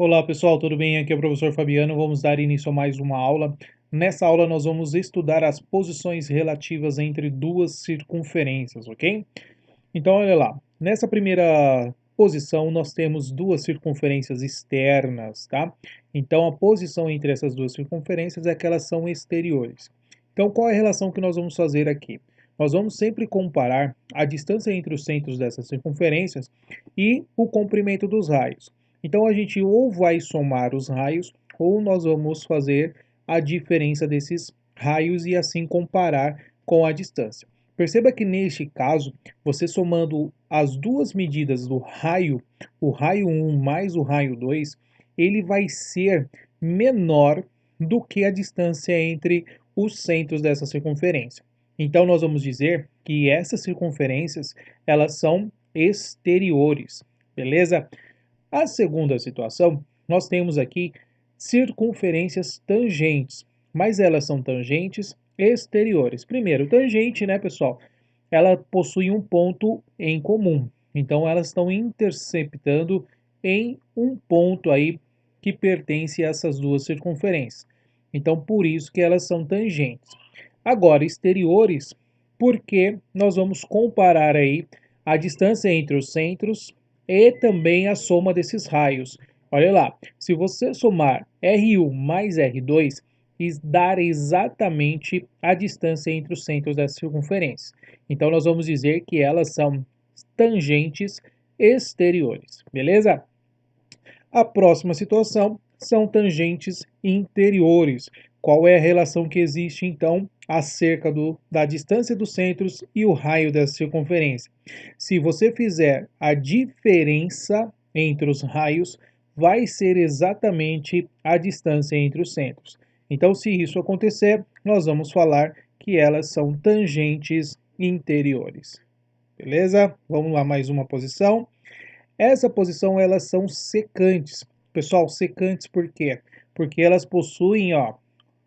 Olá pessoal, tudo bem? Aqui é o professor Fabiano. Vamos dar início a mais uma aula. Nessa aula nós vamos estudar as posições relativas entre duas circunferências, ok? Então olha lá, nessa primeira posição nós temos duas circunferências externas, tá? Então a posição entre essas duas circunferências é que elas são exteriores. Então qual é a relação que nós vamos fazer aqui? Nós vamos sempre comparar a distância entre os centros dessas circunferências e o comprimento dos raios. Então a gente ou vai somar os raios ou nós vamos fazer a diferença desses raios e assim comparar com a distância. Perceba que neste caso, você somando as duas medidas do raio, o raio 1 mais o raio 2, ele vai ser menor do que a distância entre os centros dessa circunferência. Então nós vamos dizer que essas circunferências, elas são exteriores, beleza? A segunda situação, nós temos aqui circunferências tangentes, mas elas são tangentes exteriores. Primeiro, tangente, né, pessoal? Ela possui um ponto em comum. Então, elas estão interceptando em um ponto aí que pertence a essas duas circunferências. Então, por isso que elas são tangentes. Agora, exteriores, porque nós vamos comparar aí a distância entre os centros e também a soma desses raios. Olha lá, se você somar R1 mais R2, dar exatamente a distância entre os centros dessa circunferência. Então, nós vamos dizer que elas são tangentes exteriores, beleza? A próxima situação são tangentes interiores. Qual é a relação que existe, então, acerca da distância dos centros e o raio dessa circunferência? Se você fizer a diferença entre os raios, vai ser exatamente a distância entre os centros. Então, se isso acontecer, nós vamos falar que elas são tangentes interiores. Beleza? Vamos lá, mais uma posição. Essa posição, elas são secantes. Pessoal, secantes por quê? Porque elas possuem, ó,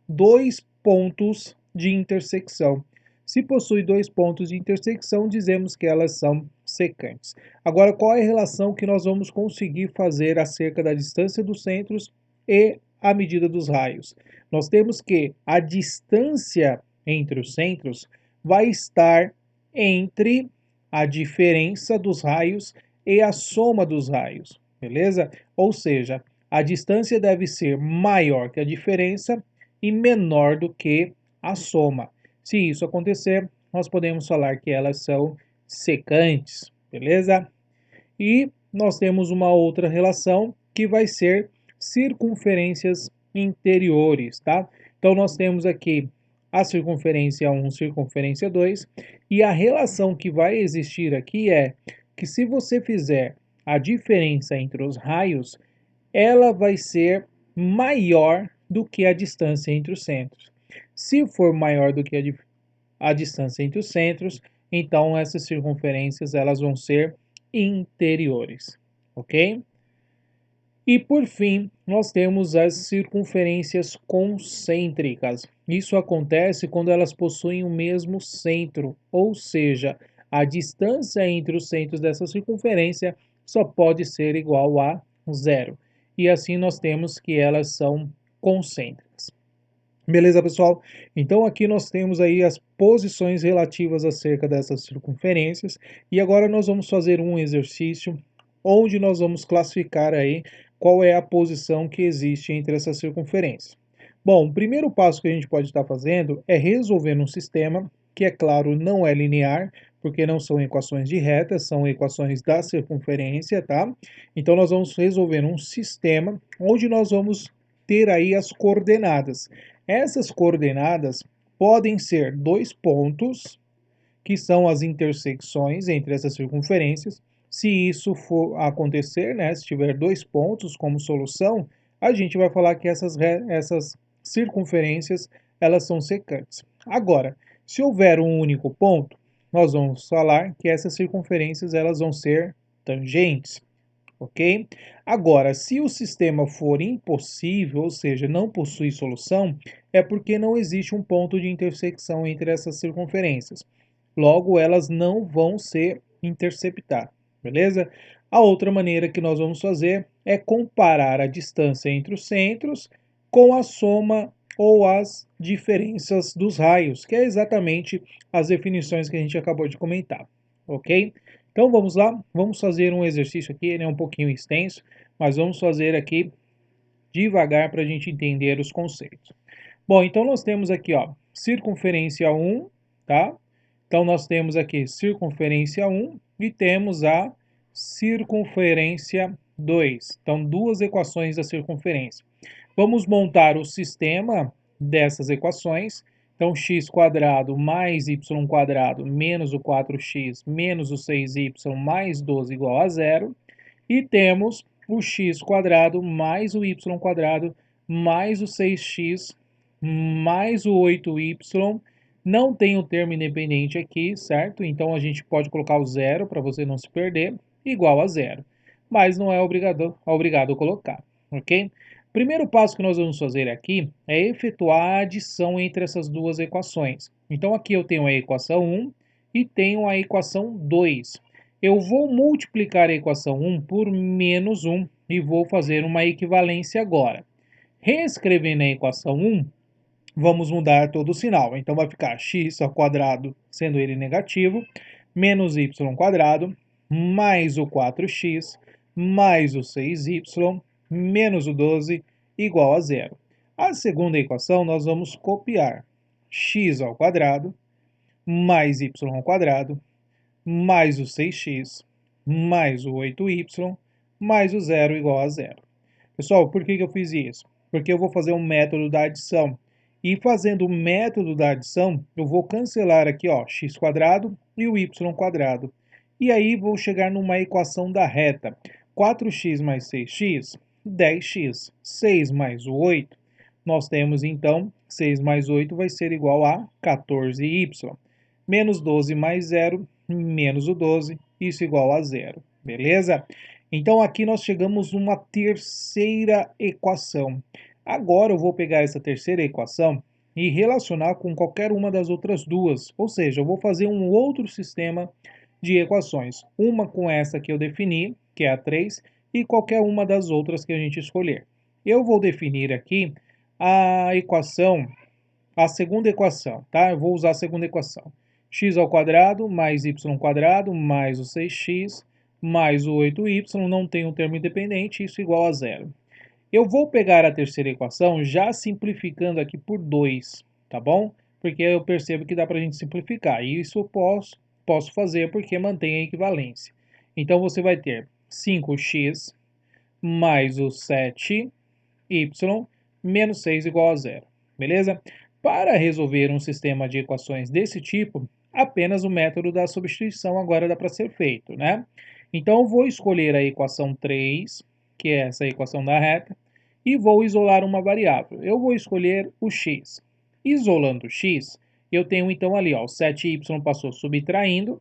dois pontos de intersecção. Se possui dois pontos de intersecção, dizemos que elas são secantes. Agora, qual é a relação que nós vamos conseguir fazer acerca da distância dos centros e a medida dos raios? Nós temos que a distância entre os centros vai estar entre a diferença dos raios e a soma dos raios, beleza? Ou seja, a distância deve ser maior que a diferença e menor do que a soma. Se isso acontecer, nós podemos falar que elas são secantes, beleza? E nós temos uma outra relação que vai ser circunferências interiores, tá? Então nós temos aqui a circunferência 1, circunferência 2, e a relação que vai existir aqui é que se você fizer a diferença entre os raios, ela vai ser maior do que a distância entre os centros. Se for maior do que a distância entre os centros, então essas circunferências elas vão ser interiores, ok? E por fim, nós temos as circunferências concêntricas. Isso acontece quando elas possuem o mesmo centro, ou seja, a distância entre os centros dessa circunferência só pode ser igual a zero. E assim nós temos que elas são concêntricas. Beleza, pessoal? Então aqui nós temos aí as posições relativas acerca dessas circunferências e agora nós vamos fazer um exercício onde nós vamos classificar aí qual é a posição que existe entre essas circunferências. Bom, o primeiro passo que a gente pode estar fazendo é resolver um sistema que, é claro, não é linear, porque não são equações de reta, são equações da circunferência, tá? Então nós vamos resolver um sistema onde nós vamos ter aí as coordenadas. Essas coordenadas podem ser dois pontos, que são as intersecções entre essas circunferências. Se isso for acontecer, né, se tiver dois pontos como solução, a gente vai falar que essas circunferências elas são secantes. Agora, se houver um único ponto, nós vamos falar que essas circunferências elas vão ser tangentes, ok? Agora, se o sistema for impossível, ou seja, não possui solução, é porque não existe um ponto de intersecção entre essas circunferências. Logo, elas não vão se interceptar, beleza? A outra maneira que nós vamos fazer é comparar a distância entre os centros com a soma ou as diferenças dos raios, que é exatamente as definições que a gente acabou de comentar, ok? Então vamos lá, vamos fazer um exercício aqui, ele é um pouquinho extenso, mas vamos fazer aqui devagar para a gente entender os conceitos. Bom, então nós temos aqui, ó, circunferência 1, tá? Então nós temos aqui circunferência 1 e temos a circunferência 2. Então, duas equações da circunferência. Vamos montar o sistema dessas equações. Então, x quadrado mais y quadrado menos o 4x menos o 6y mais 12 igual a zero. E temos o x quadrado mais o y quadrado mais o 6x mais o 8y. Não tem o termo independente aqui, certo? Então a gente pode colocar o zero para você não se perder, igual a zero. Mas não é obrigado a colocar, ok? Primeiro passo que nós vamos fazer aqui é efetuar a adição entre essas duas equações. Então aqui eu tenho a equação 1 e tenho a equação 2. Eu vou multiplicar a equação 1 por menos 1 e vou fazer uma equivalência agora. Reescrevendo a equação 1, vamos mudar todo o sinal. Então vai ficar x ao quadrado, sendo ele negativo, menos y quadrado, mais o 4x, mais o 6y, menos o 12, igual a zero. A segunda equação nós vamos copiar x ao quadrado, mais y ao quadrado, mais o 6x, mais o 8y, mais o zero igual a zero. Pessoal, por que eu fiz isso? Porque eu vou fazer um método da adição. E fazendo o método da adição, eu vou cancelar aqui, ó, x quadrado e o y quadrado. E aí vou chegar numa equação da reta. 4x mais 6x, 10x. 6 mais o 8, nós temos então 6 mais 8 vai ser igual a 14y. Menos 12 mais 0, menos o 12, isso igual a zero. Beleza? Então aqui nós chegamos numa terceira equação. Agora eu vou pegar essa terceira equação e relacionar com qualquer uma das outras duas. Ou seja, eu vou fazer um outro sistema de equações. Uma com essa que eu defini, que é a 3, e qualquer uma das outras que a gente escolher. Eu vou definir aqui a equação, a segunda equação, tá? Eu vou usar a segunda equação. X ao quadrado mais y quadrado mais o 6x mais o 8y, não tem um termo independente, isso igual a zero. Eu vou pegar a terceira equação já simplificando aqui por 2, tá bom? Porque eu percebo que dá para a gente simplificar. E isso eu posso fazer porque mantém a equivalência. Então você vai ter 5x mais o 7y menos 6 igual a zero. Beleza? Para resolver um sistema de equações desse tipo, apenas o método da substituição agora dá para ser feito, né? Então eu vou escolher a equação 3, que é essa equação da reta, e vou isolar uma variável. Eu vou escolher o x. Isolando o x, eu tenho então ali, ó, o 7y passou subtraindo,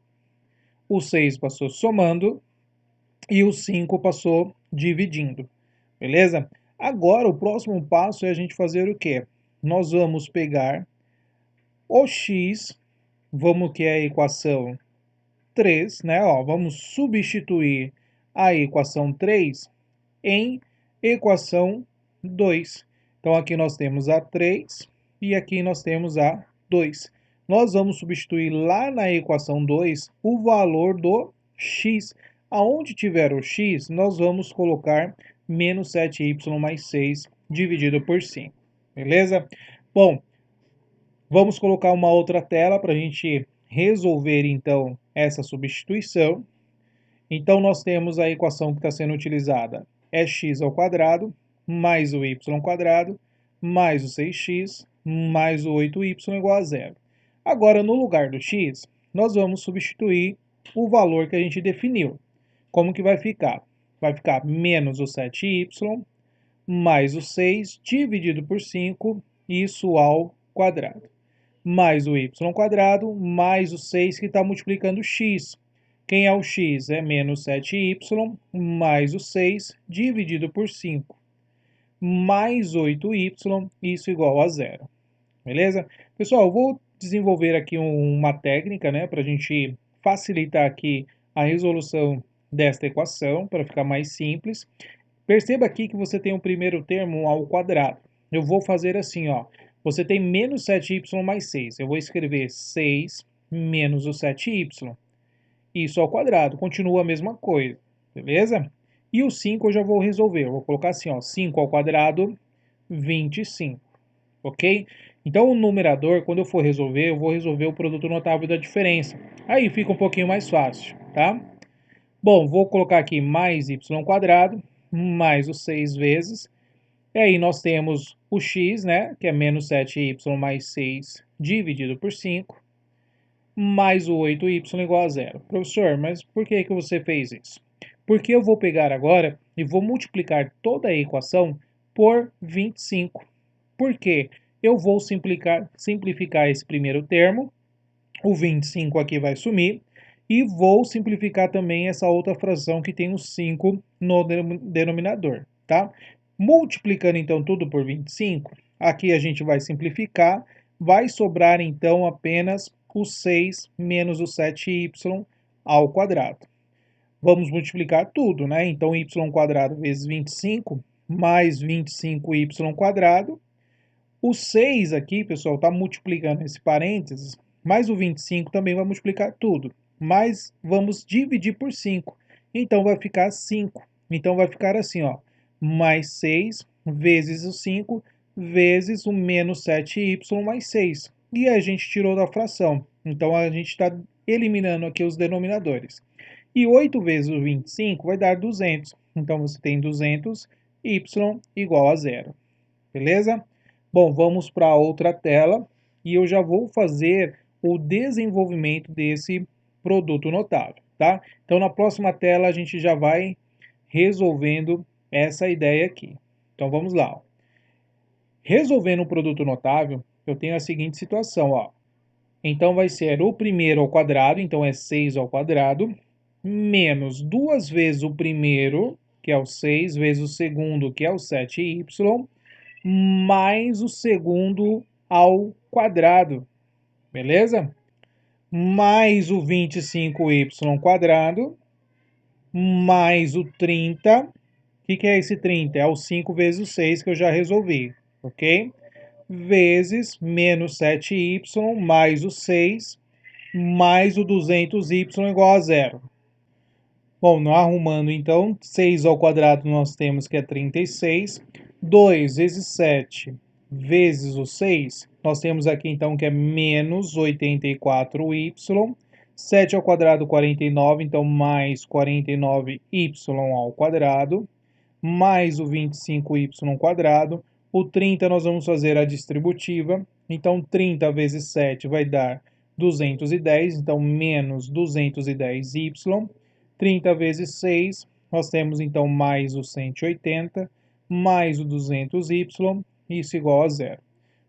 o 6 passou somando e o 5 passou dividindo. Beleza? Agora o próximo passo é a gente fazer o quê? Nós vamos pegar o x, vamos que é a equação 3, né? Ó, vamos substituir a equação 3 em equação 2. Então aqui nós temos a 3 e aqui nós temos a 2. Nós vamos substituir lá na equação 2 o valor do x. Aonde tiver o x, nós vamos colocar menos 7y mais 6 dividido por 5. Beleza? Bom, vamos colocar uma outra tela para a gente resolver então essa substituição. Então nós temos a equação que está sendo utilizada, é x ao quadrado mais o y quadrado mais o 6x mais o 8y igual a zero. Agora no lugar do x, nós vamos substituir o valor que a gente definiu. Como que vai ficar? Vai ficar menos o 7y mais o 6 dividido por 5, isso ao quadrado. Mais o y quadrado mais o 6 que está multiplicando o x. Quem é o x? É menos 7y mais o 6 dividido por 5. Mais 8y, isso igual a zero. Beleza? Pessoal, eu vou desenvolver aqui uma técnica, né, para a gente facilitar aqui a resolução desta equação, para ficar mais simples. Perceba aqui que você tem o primeiro termo ao quadrado. Eu vou fazer assim, ó. Você tem menos 7y mais 6. Eu vou escrever 6 menos o 7y. Isso ao quadrado. Continua a mesma coisa, beleza? E o 5 eu já vou resolver. Eu vou colocar assim, ó. 5 ao quadrado, 25. Ok? Então, o numerador, quando eu for resolver, eu vou resolver o produto notável da diferença. Aí fica um pouquinho mais fácil, tá? Bom, vou colocar aqui mais y quadrado, mais o 6 vezes. E aí nós temos o x, né, que é menos 7y mais 6 dividido por 5, mais o 8y igual a zero. Professor, mas por que você fez isso? Porque eu vou pegar agora e vou multiplicar toda a equação por 25. Por quê? Eu vou simplificar esse primeiro termo, o 25 aqui vai sumir, e vou simplificar também essa outra fração que tem o 5 no denominador, tá? Multiplicando então tudo por 25, aqui a gente vai simplificar, vai sobrar então apenas o 6 menos o 7y ao quadrado. Vamos multiplicar tudo, né? Então y quadrado vezes 25 mais 25y quadrado. O 6 aqui, pessoal, está multiplicando esse parênteses, mas o 25 também vai multiplicar tudo. Mas vamos dividir por 5. Então vai ficar 5. Então vai ficar assim, ó, mais 6 vezes o 5 vezes o menos 7y mais 6. E a gente tirou da fração. Então a gente está eliminando aqui os denominadores. E 8 vezes o 25 vai dar 200. Então você tem 200y igual a zero. Beleza? Bom, vamos para a outra tela e eu já vou fazer o desenvolvimento desse produto notável, tá? Então, na próxima tela, a gente já vai resolvendo essa ideia aqui. Então, vamos lá. Ó. Resolvendo o produto notável, eu tenho a seguinte situação, ó. Então, vai ser o primeiro ao quadrado, então é 6 ao quadrado, menos 2 vezes o primeiro, que é o 6, vezes o segundo, que é o 7y, mais o segundo ao quadrado, beleza? Mais o 25y quadrado, mais o 30. O que é esse 30? É o 5 vezes o 6 que eu já resolvi, ok? Vezes menos 7y mais o 6 mais o 200y igual a zero. Bom, não arrumando então, 6 ao quadrado nós temos que é 36. 2 vezes 7 vezes o 6, nós temos aqui então que é menos 84y. 7 ao quadrado, 49, então mais 49y ao quadrado, mais o 25y quadrado. O 30 nós vamos fazer a distributiva, então 30 vezes 7 vai dar 210, então menos 210y. 30 vezes 6, nós temos então mais o 180, mais o 200y, isso igual a zero.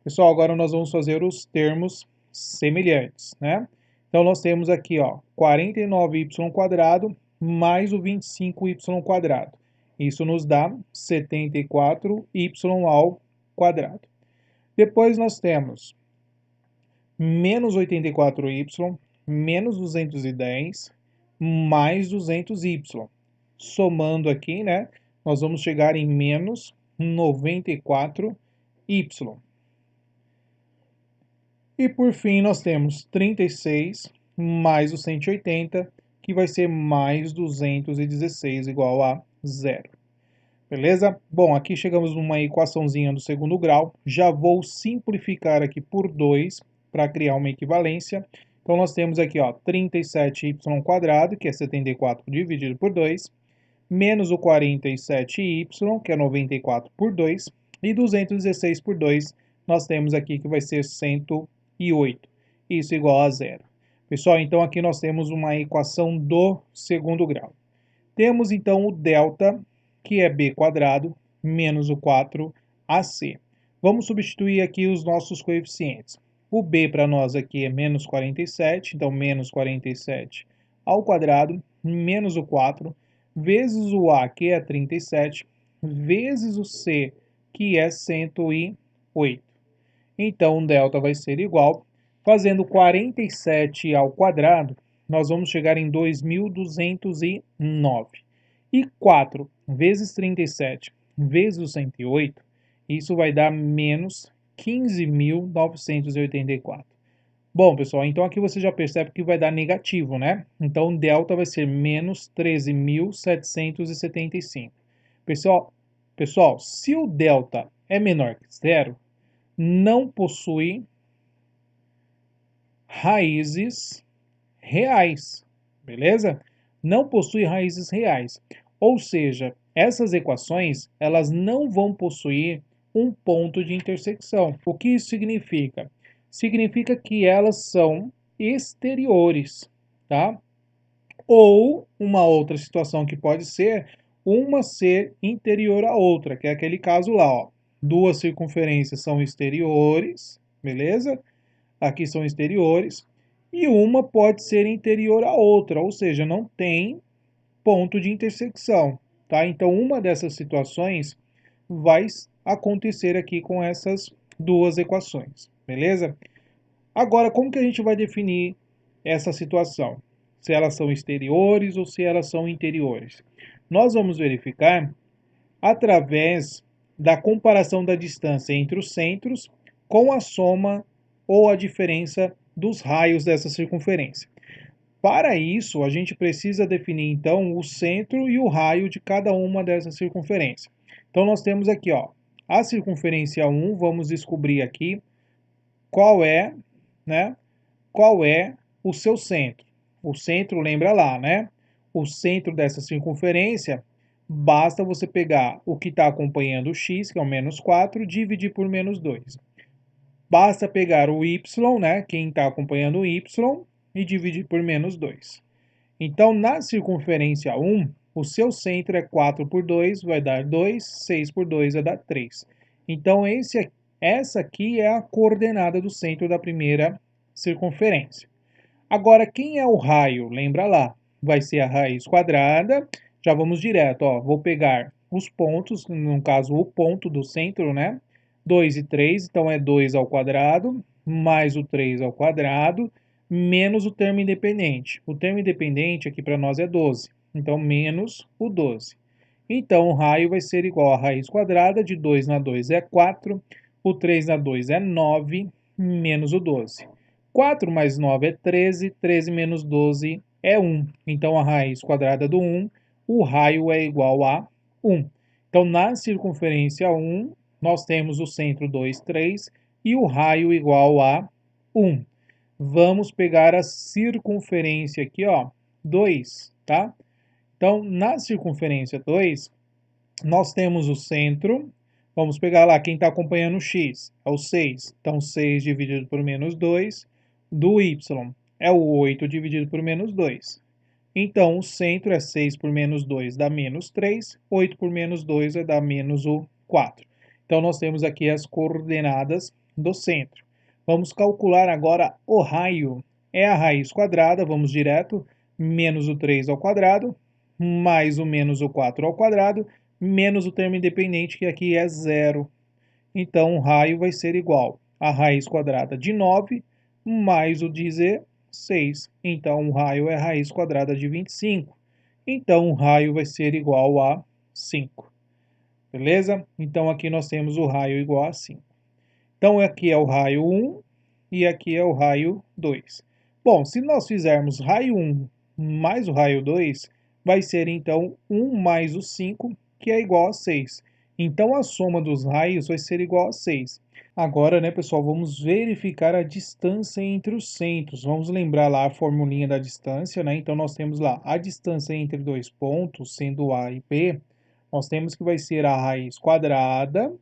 Pessoal, agora nós vamos fazer os termos semelhantes, né? Então, nós temos aqui, ó, 49y quadrado mais o 25y quadrado. Isso nos dá 74y ao quadrado. Depois nós temos menos 84y, menos 210, mais 200y. Somando aqui, né, nós vamos chegar em menos 94y. E por fim, nós temos 36 mais o 180, que vai ser mais 216 igual a zero. Beleza? Bom, aqui chegamos numa equaçãozinha do segundo grau. Já vou simplificar aqui por 2 para criar uma equivalência. Então, nós temos aqui, ó, 37y², que é 74 dividido por 2, menos o 47y, que é 94 por 2, e 216 por 2, nós temos aqui que vai ser 108. Isso igual a zero. Pessoal, então aqui nós temos uma equação do segundo grau. Temos então o delta, que é b quadrado, menos o 4ac. Vamos substituir aqui os nossos coeficientes. O b para nós aqui é menos 47, então menos 47 ao quadrado, menos o 4, vezes o a, que é 37, vezes o c, que é 108. Então, o delta vai ser igual, fazendo 47 ao quadrado, nós vamos chegar em 2.209. E 4 vezes 37 vezes o 108, isso vai dar menos 15.984. Bom, pessoal, então aqui você já percebe que vai dar negativo, né? Então, delta vai ser menos 13.775. Pessoal, se o delta é menor que zero, não possui raízes reais, beleza? Não possui raízes reais. Ou seja, essas equações, elas não vão possuir um ponto de intersecção. O que isso significa? Significa que elas são exteriores, tá? Ou uma outra situação que pode ser uma ser interior à outra, que é aquele caso lá, ó. Duas circunferências são exteriores, beleza? Aqui são exteriores, e uma pode ser interior à outra, ou seja, não tem ponto de intersecção, tá? Então, uma dessas situações vai acontecer aqui com essas duas equações, beleza? Agora, como que a gente vai definir essa situação? Se elas são exteriores ou se elas são interiores? Nós vamos verificar através da comparação da distância entre os centros com a soma ou a diferença dos raios dessa circunferência. Para isso, a gente precisa definir então o centro e o raio de cada uma dessas circunferências. Então nós temos aqui, ó, a circunferência 1, vamos descobrir aqui qual é, né, qual é o seu centro. O centro, lembra lá, né? O centro dessa circunferência, basta você pegar o que está acompanhando o x, que é o menos 4, dividir por menos 2. Basta pegar o y, né? Quem está acompanhando o y, e dividir por menos 2. Então, na circunferência 1, o seu centro é 4 por 2, vai dar 2, 6 por 2 vai dar 3. Então, essa aqui é a coordenada do centro da primeira circunferência. Agora, quem é o raio? Lembra lá, vai ser a raiz quadrada. Já vamos direto, ó. Vou pegar os pontos, no caso o ponto do centro, né? 2 e 3, então é 2 ao quadrado, mais o 3 ao quadrado, menos o termo independente. O termo independente aqui para nós é 12, então menos o 12. Então, o raio vai ser igual a raiz quadrada de 2 na 2 é 4, o 3 na 2 é 9, menos o 12. 4 mais 9 é 13, 13 menos 12 é 1. Então, a raiz quadrada do 1, o raio é igual a 1. Então, na circunferência 1, nós temos o centro 2, 3 e o raio igual a 1. Vamos pegar a circunferência aqui, ó, 2, tá? Então, na circunferência 2, nós temos o centro. Vamos pegar lá quem está acompanhando o x, é o 6. Então, 6 dividido por menos 2 do y é o 8 dividido por menos 2. Então, o centro é 6 por menos 2 dá menos 3, 8 por menos 2 vai dar menos o 4. Então, nós temos aqui as coordenadas do centro. Vamos calcular agora o raio. É a raiz quadrada, vamos direto, menos o 3 ao quadrado, mais o menos o 4 ao quadrado, menos o termo independente, que aqui é zero. Então, o raio vai ser igual a raiz quadrada de 9 mais o 16. Então, o raio é a raiz quadrada de 25. Então, o raio vai ser igual a 5. Beleza? Então, aqui nós temos o raio igual a 5. Então, aqui é o raio 1 e aqui é o raio 2. Bom, se nós fizermos raio 1 mais o raio 2, vai ser então 1 mais o 5, que é igual a 6. Então, a soma dos raios vai ser igual a 6. Agora, né, pessoal, vamos verificar a distância entre os centros. Vamos lembrar lá a formulinha da distância, né? Então, nós temos lá a distância entre dois pontos, sendo A e B, nós temos que vai ser a raiz quadrada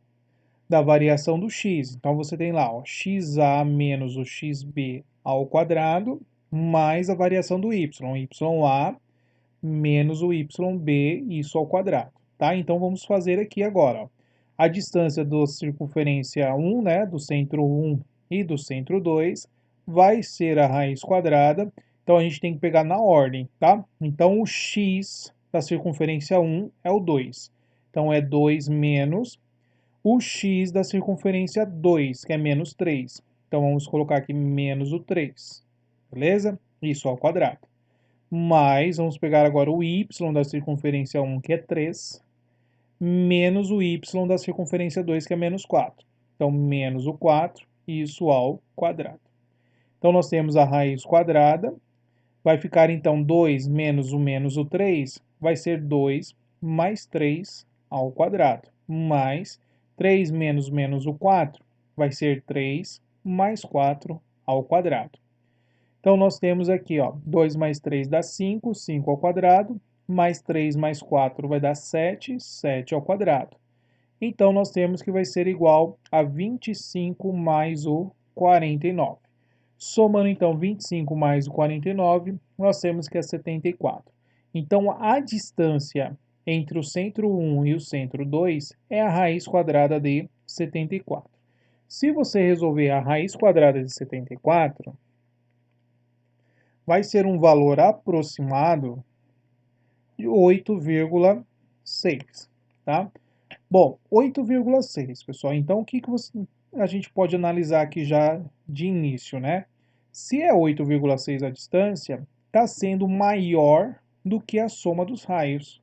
da variação do x. Então, você tem lá, ó, xa menos o xb ao quadrado, mais a variação do y, ya menos o yb, isso ao quadrado, tá? Então, vamos fazer aqui agora, ó. A distância da circunferência 1, né, do centro 1 e do centro 2, vai ser a raiz quadrada. Então, a gente tem que pegar na ordem, tá? Então, o x da circunferência 1 é o 2. Então, é 2 menos o x da circunferência 2, que é menos 3. Então, vamos colocar aqui menos o 3, beleza? Isso ao quadrado. mais, vamos pegar agora o y da circunferência 1, que é 3, menos o y da circunferência 2, que é menos 4. Então, menos o 4, isso ao quadrado. Então, nós temos a raiz quadrada, vai ficar então 2 menos o 3, vai ser 2 mais 3 ao quadrado, mais 3 menos o 4, vai ser 3 mais 4 ao quadrado. Então, nós temos aqui, ó, 2 mais 3 dá 5, 5 ao quadrado, mais 3 mais 4 vai dar 7, 7 ao quadrado. Então, nós temos que vai ser igual a 25 mais o 49. Somando, então, 25 mais o 49, nós temos que é 74. Então, a distância entre o centro 1 e o centro 2 é a raiz quadrada de 74. Se você resolver a raiz quadrada de 74, vai ser um valor aproximado de 8,6, tá? Bom, 8,6, pessoal. Então, o que a gente pode analisar aqui já de início, né? Se é 8,6 a distância, está sendo maior do que a soma dos raios.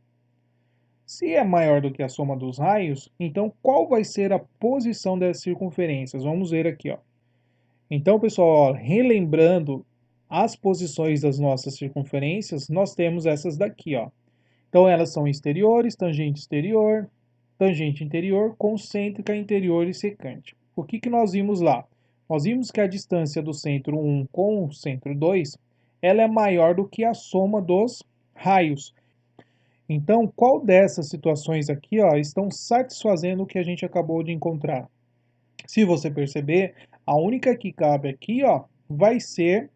Se é maior do que a soma dos raios, então qual vai ser a posição das circunferências? Vamos ver aqui, ó. Então, pessoal, ó, relembrando as posições das nossas circunferências, nós temos essas daqui, ó. Então, elas são exteriores, tangente interior, concêntrica, interior e secante. O que nós vimos lá? Nós vimos que a distância do centro 1 com o centro 2, ela é maior do que a soma dos raios. Então, qual dessas situações aqui, ó, estão satisfazendo o que a gente acabou de encontrar? Se você perceber, a única que cabe aqui, ó, vai ser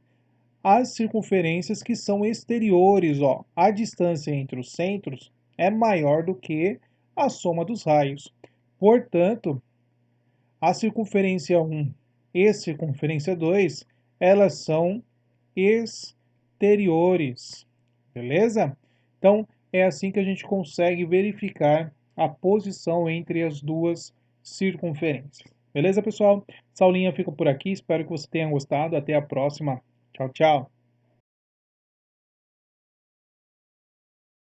as circunferências que são exteriores, ó. A distância entre os centros é maior do que a soma dos raios. Portanto, a circunferência 1 e circunferência 2, elas são exteriores, beleza? Então, é assim que a gente consegue verificar a posição entre as duas circunferências. Beleza, pessoal? Essa aulinha fica por aqui, espero que você tenha gostado. Até a próxima. Tchau, tchau.